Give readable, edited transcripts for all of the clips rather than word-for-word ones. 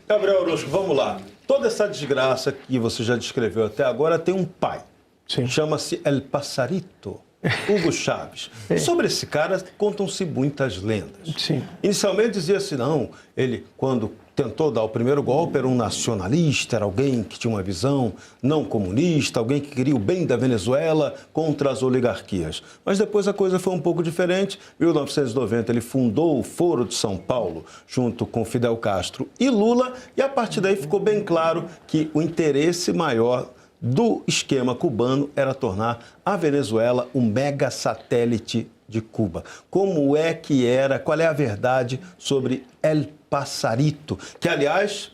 Gabriel Orozco, vamos lá. Toda essa desgraça que você já descreveu até agora tem um pai. Chama-se El Passarito, Hugo Chávez. Sobre esse cara contam-se muitas lendas. Inicialmente dizia-se, não, ele, quando tentou dar o primeiro golpe, era um nacionalista, era alguém que tinha uma visão não comunista, alguém que queria o bem da Venezuela contra as oligarquias. Mas depois a coisa foi um pouco diferente. Em 1990 ele fundou o Foro de São Paulo, junto com Fidel Castro e Lula, e a partir daí ficou bem claro que o interesse maior do esquema cubano era tornar a Venezuela um mega satélite de Cuba. Como é que era, qual é a verdade sobre El Passarito, que, aliás,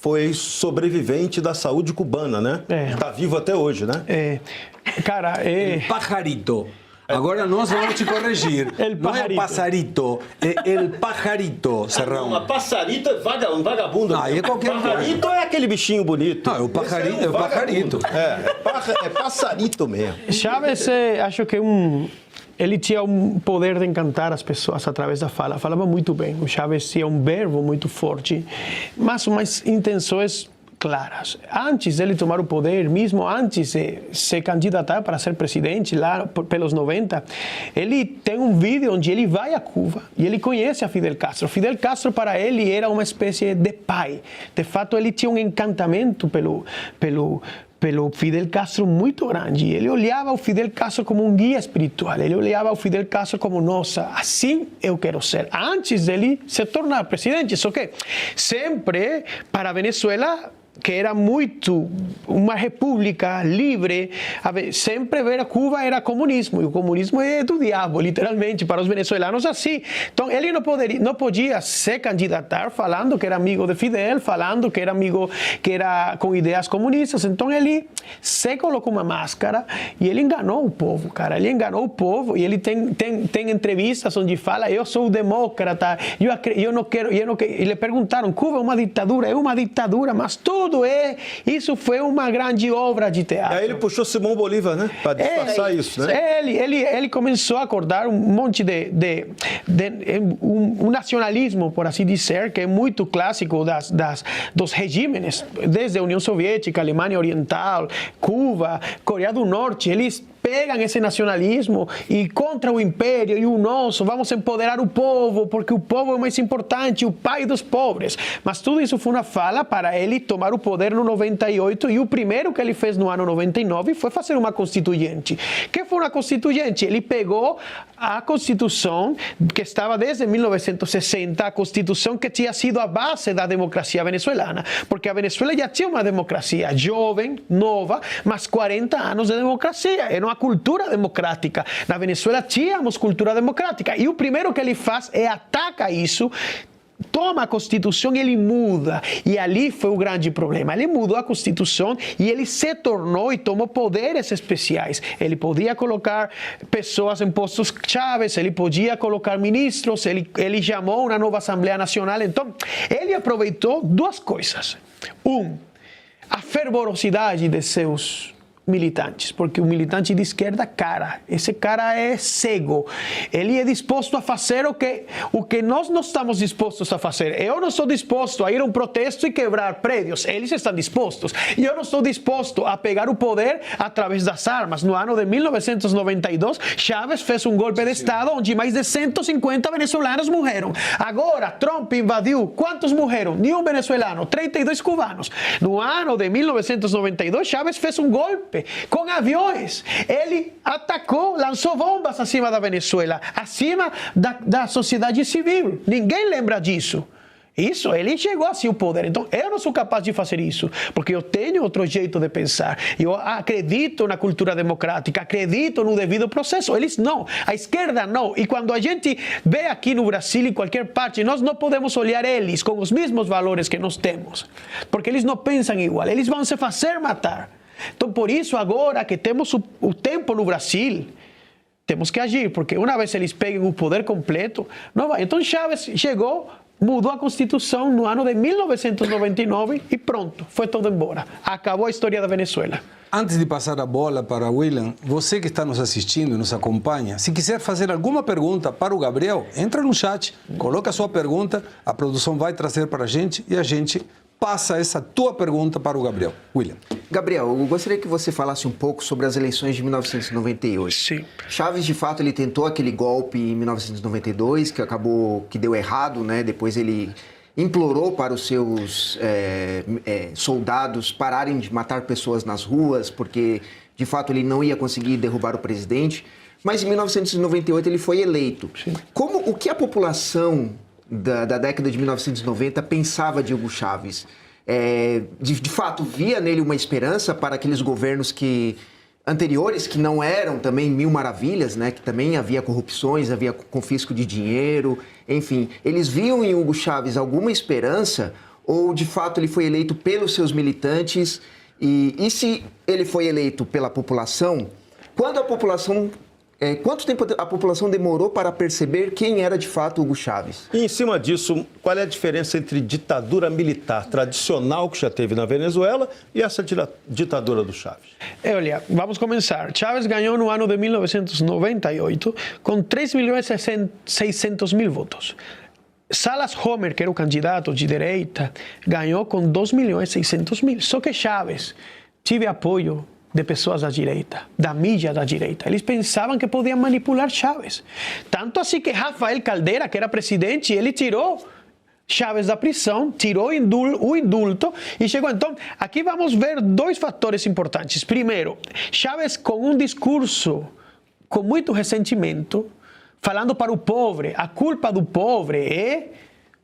foi sobrevivente da saúde cubana, né? Está vivo até hoje, né? El Pajarito. Agora nós vamos te corrigir. Não é Passarito, é El Pajarito, Serrão. Não, Passarito é um vagabundo. É qualquer coisa. Pajarito é aquele bichinho bonito. Não, é o Pajarito. É o Pajarito. É Passarito mesmo. Chávez, acho que ele tinha um poder de encantar as pessoas através da fala. Falava muito bem. O Chávez tinha um verbo muito forte, mas umas intenções claras. Antes dele tomar o poder, mesmo antes de se candidatar para ser presidente, lá pelos 90, ele tem um vídeo onde ele vai a Cuba e ele conhece a Fidel Castro. Fidel Castro, para ele, era uma espécie de pai. De fato, ele tinha um encantamento pelo Fidel Castro muito grande. Ele olhava o Fidel Castro como um guia espiritual. Ele olhava o Fidel Castro como, nossa, assim eu quero ser. Antes dele se tornar presidente. Só que sempre, para a Venezuela, que era muito uma república livre, sempre ver a Cuba era comunismo, e o comunismo é do diabo, literalmente, para os venezuelanos assim. Então, ele não podia se candidatar falando que era amigo de Fidel, falando que era amigo, que era com ideias comunistas. Então, ele se colocou uma máscara e ele enganou o povo, cara. Ele enganou o povo, e ele tem entrevistas onde fala, eu sou democrata, eu não quero, e le perguntaram, Cuba é uma ditadura, mas tudo isso foi uma grande obra de teatro. E aí ele puxou Simão Bolívar, né? Para disfarçar isso, né? Ele começou a acordar um monte um nacionalismo, por assim dizer, que é muito clássico dos regimes, desde a União Soviética, Alemanha Oriental, Cuba, Coreia do Norte. Eles pegam esse nacionalismo e contra o império e o nosso, vamos empoderar o povo, porque o povo é o mais importante, o pai dos pobres. Mas tudo isso foi uma fala para ele tomar o poder no 98, e o primeiro que ele fez no ano 99 foi fazer uma constituinte. Que foi uma constituinte? Ele pegou a Constituição que estava desde 1960, a Constituição que tinha sido a base da democracia venezuelana, porque a Venezuela já tinha uma democracia jovem, nova, mas 40 anos de democracia. Era uma cultura democrática. Na Venezuela tínhamos cultura democrática. E o primeiro que ele faz é atacar isso, toma a Constituição e ele muda. E ali foi o grande problema. Ele mudou a Constituição e ele se tornou e tomou poderes especiais. Ele podia colocar pessoas em postos chaves, ele podia colocar ministros, ele chamou uma nova Assembleia Nacional. Então, ele aproveitou duas coisas. A fervorosidade de seus militantes, porque o militante de esquerda, esse cara é cego. Ele é disposto a fazer o que nós não estamos dispostos a fazer. Eu não estou disposto a ir a um protesto e quebrar prédios. Eles estão dispostos. E eu não estou disposto a pegar o poder através das armas. No ano de 1992, Chávez fez um golpe de Estado onde mais de 150 venezuelanos morreram. Agora, Trump invadiu. Quantos morreram? Nenhum venezuelano. 32 cubanos. No ano de 1992, Chávez fez um golpe com aviões. Ele atacou, lançou bombas acima da Venezuela, acima da sociedade civil. Ninguém lembra disso. Isso, ele chegou assim ao poder. Então, eu não sou capaz de fazer isso, porque eu tenho outro jeito de pensar. Eu acredito na cultura democrática, acredito no devido processo. Eles não, a esquerda não. E quando a gente vê aqui no Brasil, em qualquer parte, nós não podemos olhar eles com os mesmos valores que nós temos, porque eles não pensam igual. Eles vão se fazer matar. Então, por isso, agora que temos o tempo no Brasil, temos que agir, porque uma vez eles peguem o poder completo, não vai. Então, Chávez chegou mudou a Constituição no ano de 1999 e pronto, foi todo embora. Acabou a história da Venezuela. Antes de passar a bola para William, você que está nos assistindo e nos acompanha, se quiser fazer alguma pergunta para o Gabriel, entra no chat, coloca a sua pergunta, a produção vai trazer para a gente e a gente passa essa tua pergunta para o Gabriel. William. Gabriel, eu gostaria que você falasse um pouco sobre as eleições de 1998. Sim. Chaves, de fato, ele tentou aquele golpe em 1992, que deu errado, né? Depois ele implorou para os seus soldados pararem de matar pessoas nas ruas, porque, de fato, ele não ia conseguir derrubar o presidente. Mas em 1998 ele foi eleito. Sim. O que a população da década de 1990 pensava de Hugo Chávez? De fato, via nele uma esperança para aqueles governos anteriores, que não eram também mil maravilhas, né? Que também havia corrupções, havia confisco de dinheiro, enfim. Eles viam em Hugo Chávez alguma esperança ou, de fato, ele foi eleito pelos seus militantes? E se ele foi eleito pela população, quanto tempo a população demorou para perceber quem era de fato Hugo Chávez? E em cima disso, qual é a diferença entre ditadura militar tradicional que já teve na Venezuela e essa ditadura do Chávez? Olha, vamos começar. Chávez ganhou no ano de 1998 com 3.600.000 votos. Salas Homer, que era o candidato de direita, ganhou com 2.600.000. Só que Chávez tive apoio de pessoas da direita, da mídia da direita. Eles pensavam que podiam manipular Chávez. Tanto assim que Rafael Caldera, que era presidente, ele tirou Chávez da prisão, tirou o indulto e chegou. Então, aqui vamos ver dois fatores importantes. Primeiro, Chávez com um discurso com muito ressentimento, falando para o pobre, a culpa do pobre é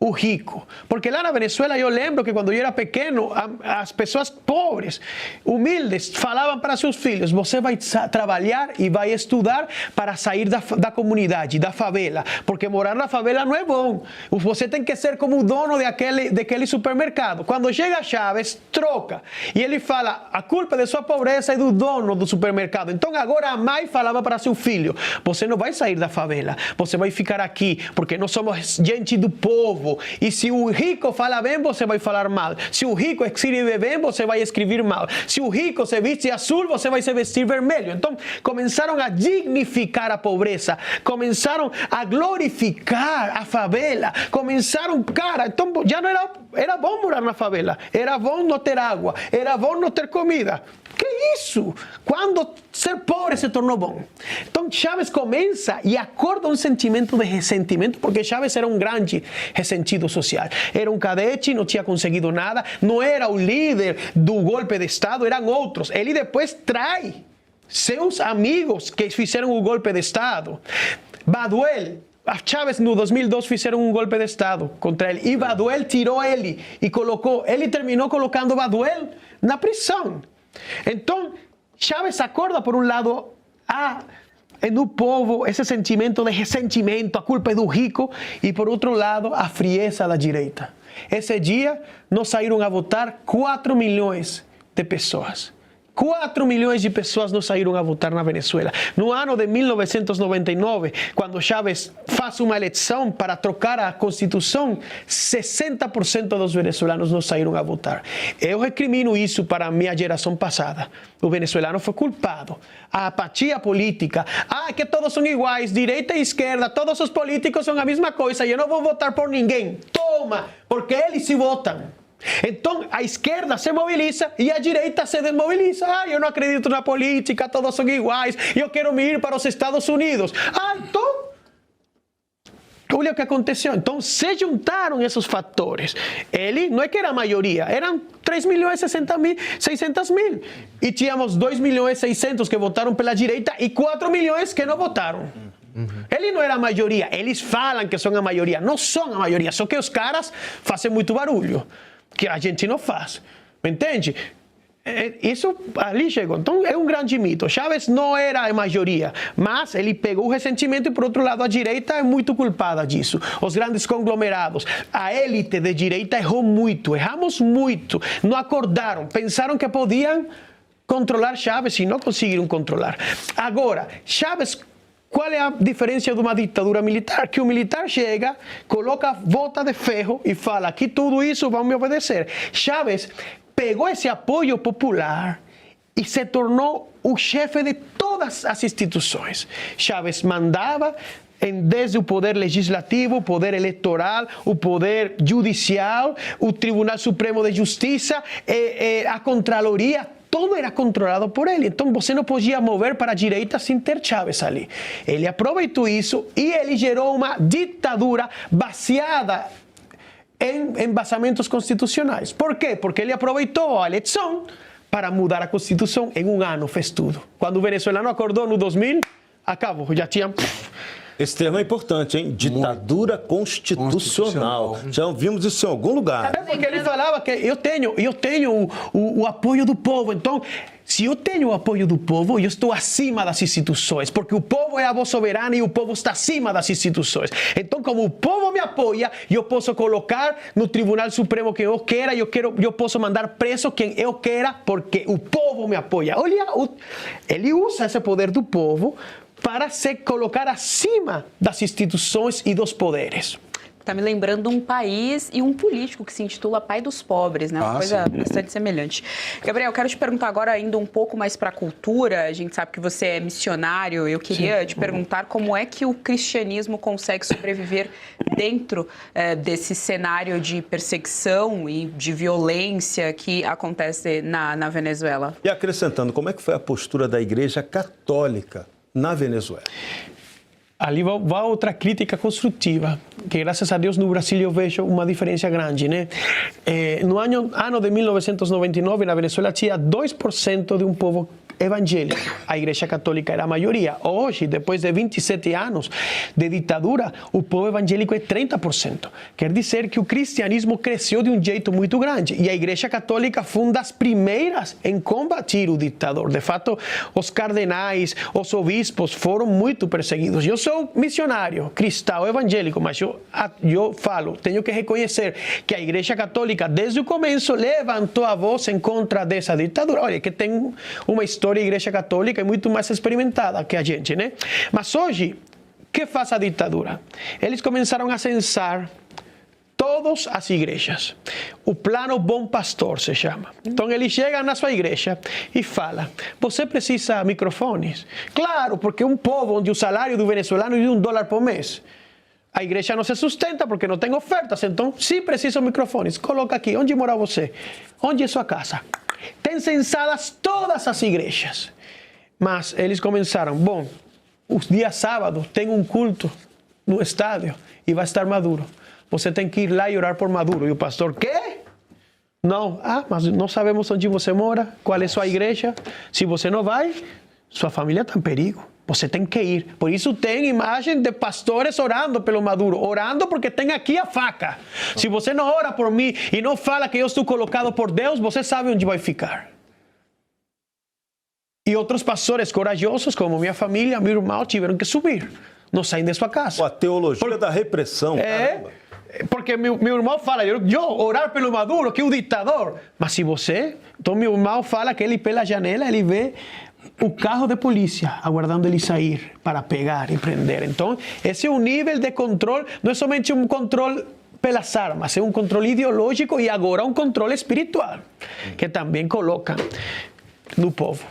o rico. Porque lá na Venezuela, eu lembro que quando eu era pequeno, as pessoas pobres, humildes, falavam para seus filhos: você vai trabalhar e vai estudar para sair da comunidade, da favela, porque morar na favela não é bom. Você tem que ser como o dono daquele supermercado. Quando chega Chávez, troca. E ele fala: a culpa de sua pobreza é do dono do supermercado. Então agora a mãe falava para seu filho: você não vai sair da favela, você vai ficar aqui, porque nós somos gente do povo. E se o rico fala bem, você vai falar mal. Se o rico escreve bem, você vai escrever mal. Se o rico se veste azul, você vai se vestir vermelho. Então, começaram a dignificar a pobreza. Começaram a glorificar a favela. Começaram, então já não era bom morar na favela. Era bom não ter água. Era bom não ter comida. Que isso? Quando ser pobre se tornou bom. Então Chávez começa e acorda um sentimento de ressentimento, porque Chávez era um grande ressentido social. Era um cadete, não tinha conseguido nada, não era o líder do golpe de Estado, eram outros. Ele depois trai seus amigos que fizeram o golpe de Estado. Baduel, a Chávez no 2002 fizeram um golpe de Estado contra ele. E Baduel tirou ele e colocou. Ele terminou colocando Baduel na prisão. Então, Chávez acorda, por um lado, no povo esse sentimento de ressentimento, a culpa é do rico, e por outro lado, a frieza da direita. Esse dia, nós saíram a votar 4 milhões de pessoas. 4 milhões de pessoas não saíram a votar na Venezuela. No ano de 1999, quando Chávez faz uma eleição para trocar a Constituição, 60% dos venezuelanos não saíram a votar. Eu recrimino isso para a minha geração passada. O venezuelano foi culpado. A apatia política. Que todos são iguais, direita e esquerda, todos os políticos são a mesma coisa, eu não vou votar por ninguém. Toma, porque eles se votam. Então a esquerda se mobiliza e a direita se desmobiliza. Eu não acredito na política, todos são iguais, eu quero me ir para os Estados Unidos. Então, olha o que aconteceu. Então se juntaram esses fatores. Ele não é que era a maioria, eram 3.600.000. E tínhamos 2.600.000 que votaram pela direita e 4 milhões que não votaram. Ele não era a maioria. Eles falam que são a maioria, não são a maioria, só que os caras fazem muito barulho, que a gente não faz, me entende? Isso ali chegou. Então é um grande mito. Chávez não era a maioria, mas ele pegou o ressentimento e, por outro lado, a direita é muito culpada disso. Os grandes conglomerados, a élite de direita errou muito, erramos muito. Não acordaram, pensaram que podiam controlar Chávez e não conseguiram controlar. Agora, Chávez qual é a diferença de uma ditadura militar? Que o militar chega, coloca bota de ferro e fala: aqui tudo isso vão me obedecer. Chávez pegou esse apoio popular e se tornou o chefe de todas as instituições. Chávez mandava desde o poder legislativo, o poder eleitoral, o poder judicial, o Tribunal Supremo de Justiça, a Contraloria, tudo era controlado por ele. Então você não podia mover para a direita sem ter Chávez ali. Ele aproveitou isso e ele gerou uma ditadura baseada em embasamentos constitucionais. Por quê? Porque ele aproveitou a eleição para mudar a Constituição em um ano, fez tudo. Quando o venezuelano acordou no 2000, acabou, já tinha... Esse termo é importante, hein? Ditadura constitucional. Já vimos isso em algum lugar. É porque ele falava que eu tenho o apoio do povo. Então, se eu tenho o apoio do povo, eu estou acima das instituições, porque o povo é a voz soberana e o povo está acima das instituições. Então, como o povo me apoia, eu posso colocar no Tribunal Supremo quem eu queira, eu posso mandar preso quem eu queira, porque o povo me apoia. Olha, ele usa esse poder do povo para se colocar acima das instituições e dos poderes. Está me lembrando um país e um político que se intitula Pai dos Pobres, né? Uma coisa bastante semelhante. Gabriel, quero te perguntar agora, indo um pouco mais para a cultura. A gente sabe que você é missionário. Eu queria te perguntar como é que o cristianismo consegue sobreviver dentro desse cenário de perseguição e de violência que acontece na Venezuela. E acrescentando, como é que foi a postura da Igreja Católica na Venezuela? Ali vai outra crítica construtiva, que graças a Deus no Brasil eu vejo uma diferença grande, né? No ano de 1999, na Venezuela tinha 2% de um povo evangélico. A Igreja Católica era a maioria. Hoje, depois de 27 anos de ditadura, o povo evangélico é 30%. Quer dizer que o cristianismo cresceu de um jeito muito grande. E a Igreja Católica foi uma das primeiras em combater o ditador. De fato, os cardenais, os obispos foram muito perseguidos. Eu sou missionário, cristão, evangélico, mas eu falo, tenho que reconhecer que a Igreja Católica, desde o começo, levantou a voz em contra dessa ditadura. Olha, que tem uma história. A Igreja Católica é muito mais experimentada que a gente, né? Mas hoje, o que faz a ditadura? Eles começaram a censar todas as igrejas. O plano Bom Pastor se chama. Então ele chega na sua igreja e fala: você precisa de microfones? Claro, porque um povo onde o salário do venezuelano é de $1 por mês. A igreja não se sustenta porque não tem ofertas. Então, sim, precisa de microfones. Coloca aqui. Onde mora você? Onde é sua casa? Tem censadas todas as igrejas. Mas eles começaram: bom, os dias sábados tem um culto no estádio e vai estar Maduro. Você tem que ir lá e orar por Maduro. E o pastor: quê? Não. Mas não sabemos onde você mora, qual é sua igreja. Se você não vai, sua família está em perigo. Você tem que ir. Por isso tem imagem de pastores orando pelo Maduro. Orando porque tem aqui a faca. Se você não ora por mim e não fala que eu estou colocado por Deus, você sabe onde vai ficar. E outros pastores corajosos, como minha família, meu irmão, tiveram que subir. Não saem de sua casa. A teologia da repressão. Caramba. Porque meu irmão fala: eu orar pelo Maduro, que é o ditador. Mas se você... Então meu irmão fala que ele pela janela, ele vê o carro de polícia aguardando ele sair para pegar e prender. Então, esse é um nível de controle, não é somente um controle pelas armas, é um controle ideológico e agora um controle espiritual, que também coloca no povo.